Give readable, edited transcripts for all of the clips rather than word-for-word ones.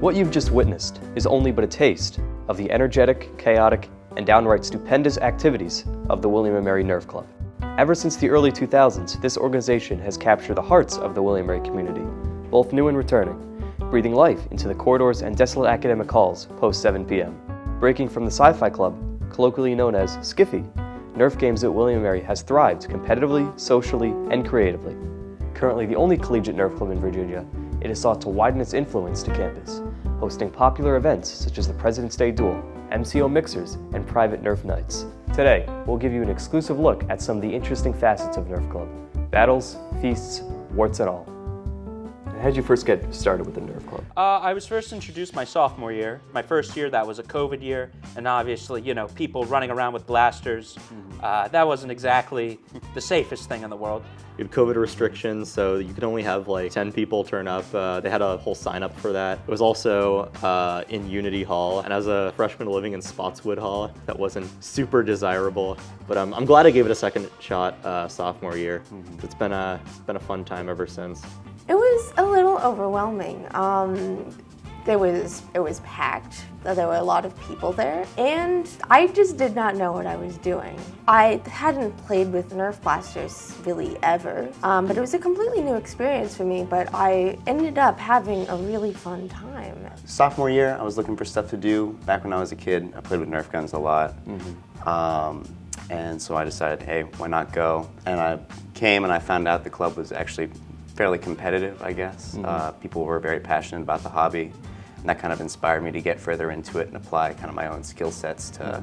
What you've just witnessed is only but a taste of the energetic, chaotic, and downright stupendous activities of the William & Mary Nerf Club. Ever since the early 2000s, this organization has captured the hearts of the William & Mary community, both new and returning, breathing life into the corridors and desolate academic halls post 7 p.m. Breaking from the Sci-Fi Club, colloquially known as Skiffy, Nerf Games at William & Mary has thrived competitively, socially, and creatively. Currently the only collegiate Nerf Club in Virginia, it has sought to widen its influence to campus, hosting popular events such as the President's Day Duel, MCO Mixers, and private Nerf Nights. Today, we'll give you an exclusive look at some of the interesting facets of Nerf Club. Battles, feasts, warts and all. How did you first get started with the Nerf Club? I was first introduced my sophomore year. My first year, that was a COVID year, and obviously, people running around with blasters. That wasn't exactly the safest thing in the world. We had COVID restrictions, so you could only have like 10 people turn up. They had a whole sign up for that. It was also in Unity Hall, and as a freshman living in Spotswood Hall, that wasn't super desirable. But I'm glad I gave it a second shot sophomore year. It's been a fun time ever since. It was a little overwhelming. It was packed. There were a lot of people there, and I just did not know what I was doing. I hadn't played with Nerf blasters really ever, but it was a completely new experience for me, but I ended up having a really fun time. Sophomore year, I was looking for stuff to do. Back when I was a kid, I played with Nerf guns a lot. And so I decided, hey, why not go? And I came and I found out the club was actually fairly competitive, I guess. People were very passionate about the hobby, and that kind of inspired me to get further into it and apply kind of my own skill sets to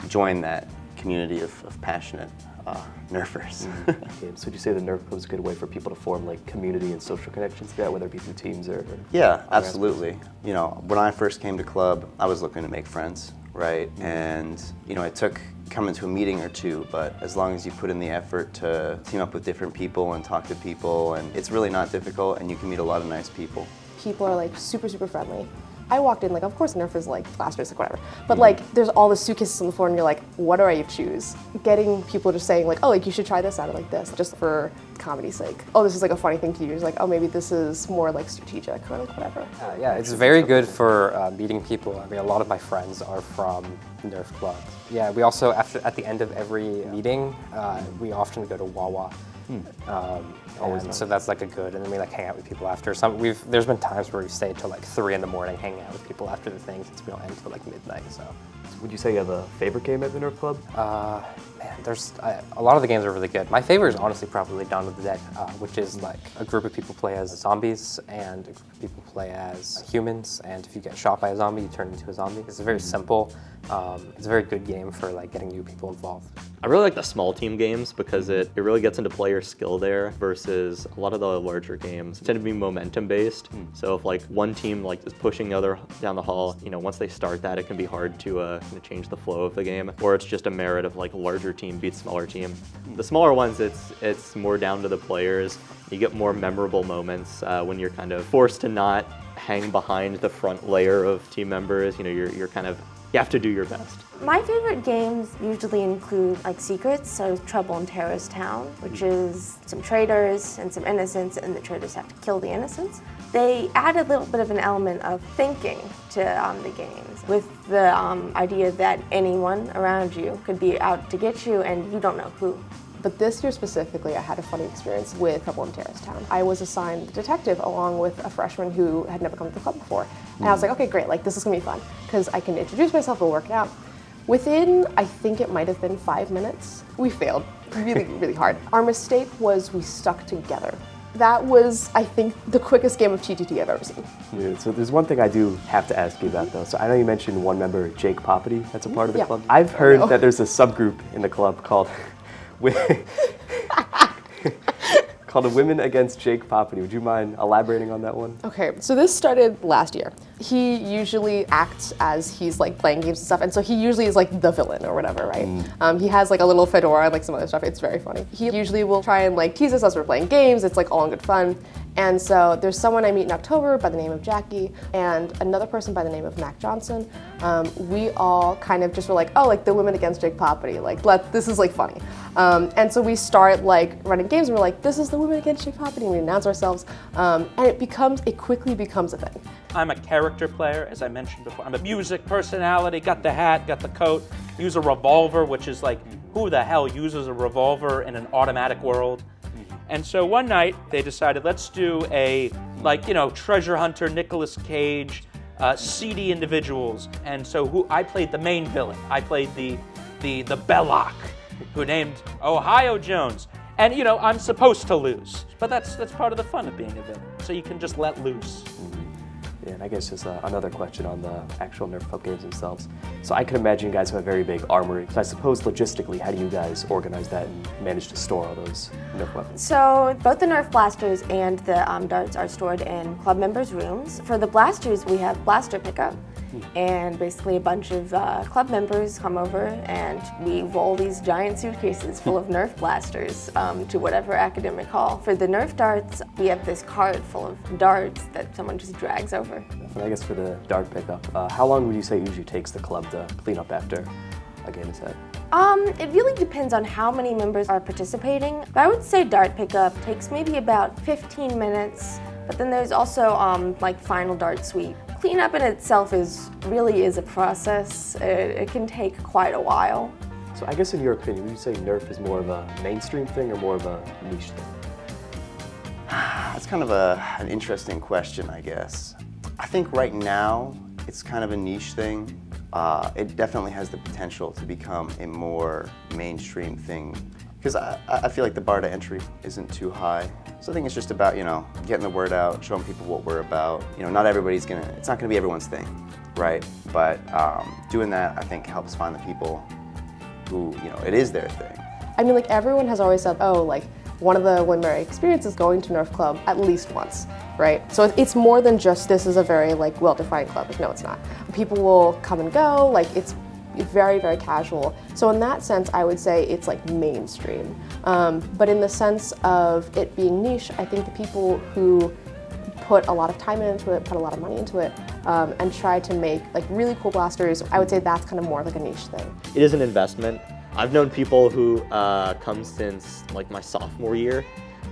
join that community of passionate Nerfers. So would you say the Nerf Club is a good way for people to form like community and social connections together, whether it be through teams or Yeah, absolutely. When I first came to club, I was looking to make friends, right? And it took coming to a meeting or two, but as long as you put in the effort to team up with different people and talk to people, and it's really not difficult, and you can meet a lot of nice people. People are like super friendly. I walked in, like, of course Nerf is like blasters, like whatever, but like there's all the suitcases on the floor and you're like, what do I choose? Getting people just saying like, oh, like you should try this out, or like this, just for comedy's sake. Oh, this is like a funny thing to use, like, oh, maybe this is more like strategic, or like whatever. Yeah, it's very good for meeting people. I mean, a lot of my friends are from Nerf Club. Yeah, we also, at the end of every meeting, we often go to Wawa. And so that's like a good, and then we like hang out with people after. There's been times where we stayed till like 3 in the morning hanging out with people after the thing, since we don't end till like midnight. So would you say you have a favorite game at the Nerf Club? Man, there's a lot of the games are really good. My favorite is honestly probably Dawn of the Dead, which is like a group of people play as zombies and a group of people play as humans, and if you get shot by a zombie, you turn into a zombie. It's very simple. It's a very good game for like getting new people involved. I really like the small team games because it really gets into player skill there versus a lot of the larger games tend to be momentum based. So if like one team like is pushing the other down the hall, once they start that, it can be hard to change the flow of the game. Or it's just a merit of like a larger team beats smaller team. The smaller ones, it's more down to the players. You get more memorable moments when you're kind of forced to not hang behind the front layer of team members. You're kind of, you have to do your best. My favorite games usually include like Secrets, so Trouble in Terrorist Town, which is some traitors and some innocents, and the traitors have to kill the innocents. They add a little bit of an element of thinking to the games, with the idea that anyone around you could be out to get you and you don't know who. But this year specifically, I had a funny experience with Trouble in Terrorist Town. I was assigned the detective along with a freshman who had never come to the club before. And I was like, okay, great, like this is gonna be fun, because I can introduce myself and work it out. Within, I think it might have been 5 minutes, we failed really hard. Our mistake was we stuck together. That was, I think, the quickest game of TTT I've ever seen. Yeah, so there's one thing I do have to ask you about though. So I know you mentioned one member, Jake Poppity, that's a part of the club. I've heard that there's a subgroup in the club called called Women Against Jake Poppity. Would you mind elaborating on that one? Okay, so this started last year. He usually acts as he's like playing games and stuff, and so he usually is like the villain or whatever, right? He has like a little fedora and like some other stuff. It's very funny. He usually will try and like tease us as we're playing games. It's like all in good fun. And so there's someone I meet in October by the name of Jackie, and another person by the name of Mac Johnson. We all kind of just were like, oh, like the Women Against Jake Poppity, like this is like funny. And so we start like running games, and we're like, this is the Women Against Hip Hop, and we announce ourselves, and it quickly becomes a thing. I'm a character player, as I mentioned before. I'm a music personality, got the hat, got the coat, use a revolver, which is like, who the hell uses a revolver in an automatic world? And so one night they decided, let's do a, like, you know, treasure hunter, Nicolas Cage, seedy individuals. And so I played the main villain. I played the Belloc, who named Ohio Jones. And, you know, I'm supposed to lose. But that's part of the fun of being a villain. So you can just let loose. Yeah, and I guess just another question on the actual Nerf Club games themselves. So I can imagine you guys have a very big armory. So I suppose logistically, how do you guys organize that and manage to store all those Nerf weapons? So both the Nerf blasters and the darts are stored in club members' rooms. For the blasters, we have blaster pickup. And basically a bunch of club members come over and we roll these giant suitcases full of Nerf blasters to whatever academic hall. For the Nerf darts, we have this cart full of darts that someone just drags over. And I guess for the dart pickup, how long would you say it usually takes the club to clean up after a game is set? It really depends on how many members are participating. But I would say dart pickup takes maybe about 15 minutes, but then there's also like final dart sweep. Cleanup in itself really is a process. It can take quite a while. So I guess in your opinion, would you say Nerf is more of a mainstream thing or more of a niche thing? That's kind of an interesting question, I guess. I think right now it's kind of a niche thing. It definitely has the potential to become a more mainstream thing because I feel like the bar to entry isn't too high. So I think it's just about, you know, getting the word out, showing people what we're about. You know, not everybody's it's not gonna be everyone's thing, right? But doing that, I think, helps find the people who, you know, it is their thing. I mean, like, everyone has always said, oh, like, one of the William & experiences is going to Nerf Club at least once, right? So it's more than just this is a very, like, well-defined club. Like, no, it's not. People will come and go, like, it's very, very casual. So in that sense, I would say it's like mainstream. But in the sense of it being niche, I think the people who put a lot of time into it, put a lot of money into it, and try to make like really cool blasters, I would say that's kind of more like a niche thing. It is an investment. I've known people who come since like my sophomore year,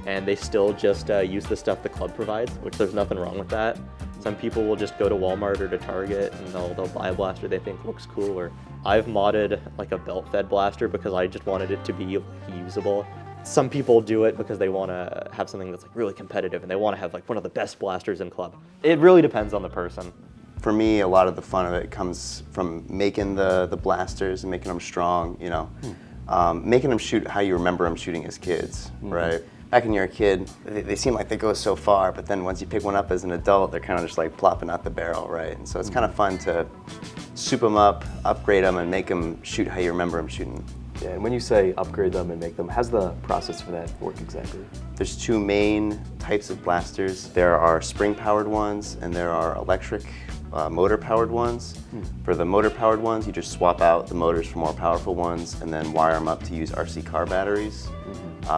and they still just use the stuff the club provides, which there's nothing wrong with that. Some people will just go to Walmart or to Target and they'll buy a blaster they think looks cool. Or I've modded like a belt-fed blaster because I just wanted it to be usable. Some people do it because they want to have something that's like really competitive and they want to have like one of the best blasters in club. It really depends on the person. For me, a lot of the fun of it comes from making the blasters and making them strong, you know. Making them shoot how you remember them shooting as kids, right? Back when you're a kid, they seem like they go so far, but then once you pick one up as an adult, they're kind of just like plopping out the barrel, right? And so it's kind of fun to soup them up, upgrade them, and make them shoot how you remember them shooting. Yeah, and when you say upgrade them and make them, how's the process for that work exactly? There's two main types of blasters. There are spring-powered ones, and there are electric motor-powered ones. For the motor-powered ones, you just swap out the motors for more powerful ones and then wire them up to use RC car batteries.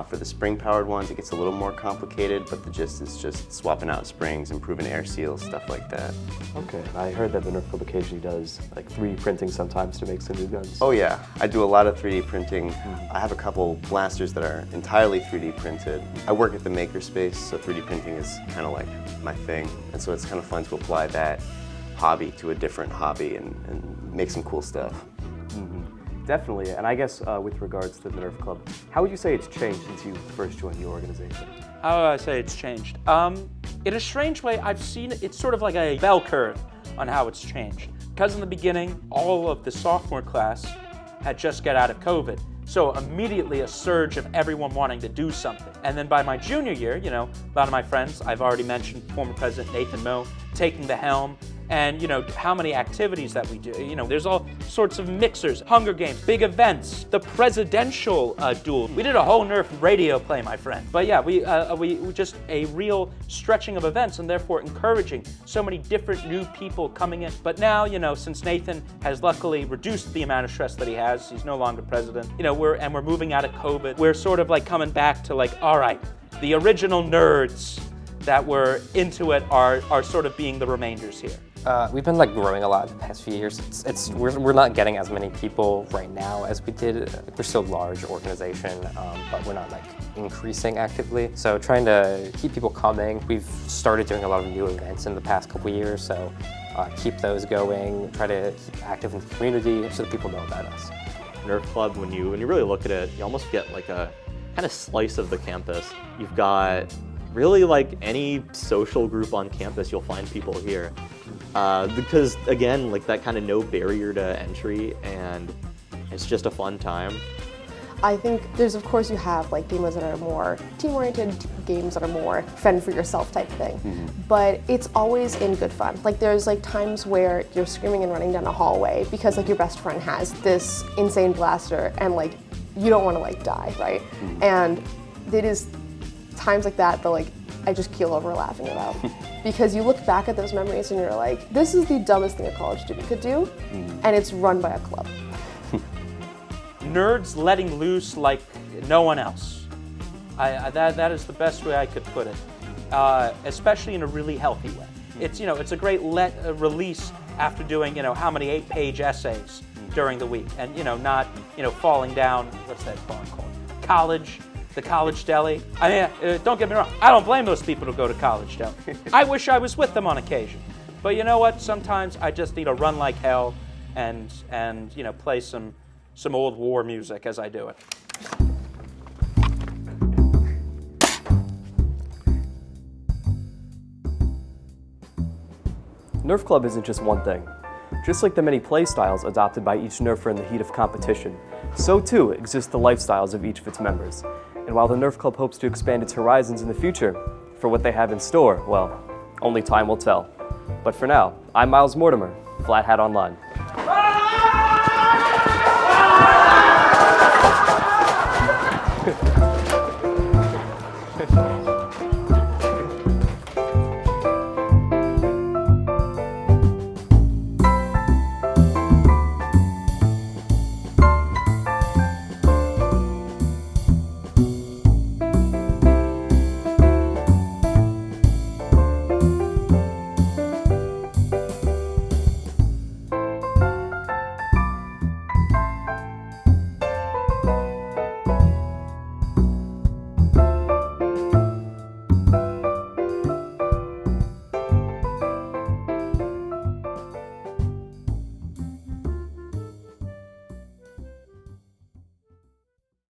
For the spring-powered ones, it gets a little more complicated, but the gist is just swapping out springs, improving air seals, stuff like that. Okay, I heard that the Nerf Club occasionally does like 3D printing sometimes to make some new guns. Oh yeah, I do a lot of 3D printing. I have a couple blasters that are entirely 3D printed. I work at the makerspace, so 3D printing is kind of like my thing, and so it's kind of fun to apply that hobby to a different hobby and make some cool stuff. Definitely, and I guess with regards to the Nerf Club, how would you say it's changed since you first joined the organization? How would I say it's changed? In a strange way, I've seen it's sort of like a bell curve on how it's changed. Because in the beginning, all of the sophomore class had just got out of COVID. So immediately a surge of everyone wanting to do something. And then by my junior year, you know, a lot of my friends, I've already mentioned former President Nathan Moe taking the helm, and you know how many activities that we do. You know, there's all sorts of mixers, Hunger Games, big events, the presidential duel. We did a whole Nerf radio play, my friend. But yeah, we just a real stretching of events and therefore encouraging so many different new people coming in. But now, you know, since Nathan has luckily reduced the amount of stress that he has, he's no longer president. You know, we're moving out of COVID. We're sort of like coming back to like, all right, the original nerds that were into it are sort of being the remainders here. We've been like growing a lot in the past few years. We're not getting as many people right now as we did. We're still a large organization, but we're not like increasing actively. So trying to keep people coming. We've started doing a lot of new events in the past couple years, so keep those going. Try to keep active in the community so that people know about us. Nerf Club, when you really look at it, you almost get like a kind of slice of the campus. You've got really like any social group on campus, you'll find people here. Because again, like that kind of no barrier to entry, and it's just a fun time. I think there's, of course, you have like games that are more team-oriented, games that are more fend for yourself type thing. But it's always in good fun. Like there's like times where you're screaming and running down a hallway because like your best friend has this insane blaster and like you don't want to like die, right? And it is times like that like I just keel over laughing about. Because you look back at those memories and you're like, this is the dumbest thing a college student could do, and it's run by a club. Nerds letting loose like no one else. That is the best way I could put it, especially in a really healthy way. It's it's a great release after doing how many 8-page essays during the week, and not falling down. What's that bar called? The college deli. I mean, don't get me wrong. I don't blame those people who go to college deli. I wish I was with them on occasion, but you know what? Sometimes I just need to run like hell and play some old war music as I do it. Nerf Club isn't just one thing. Just like the many play styles adopted by each Nerfer in the heat of competition, so too exist the lifestyles of each of its members. And while the Nerf Club hopes to expand its horizons in the future, for what they have in store, well, only time will tell. But for now, I'm Miles Mortimer, Flat Hat Online.